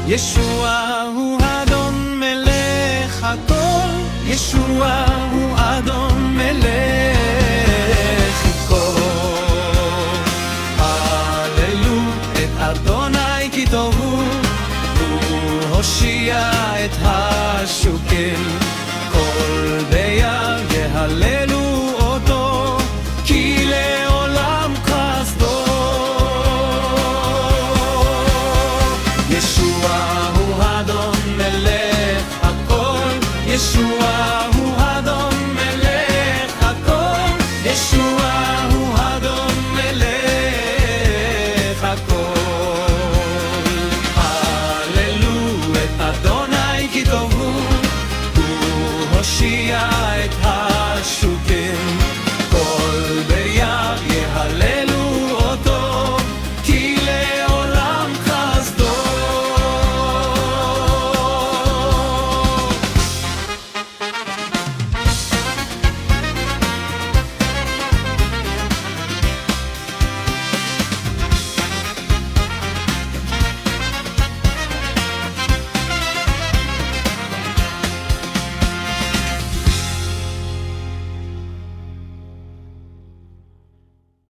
ישוע הוא אדון מלך הכל, ישוע הוא אדון מלך הכל. הללו את אדוני כי טוב הוא הושיע את השוקל. כל ביד יהללו אותו כי לעולם חסדו. ישוע הוא אדון מלך הכל, ישוע הוא אדון מלך הכל, ישוע הוא אדון מלך הכל. הללו את אדוני כי טוב הוא הושיע את השוק.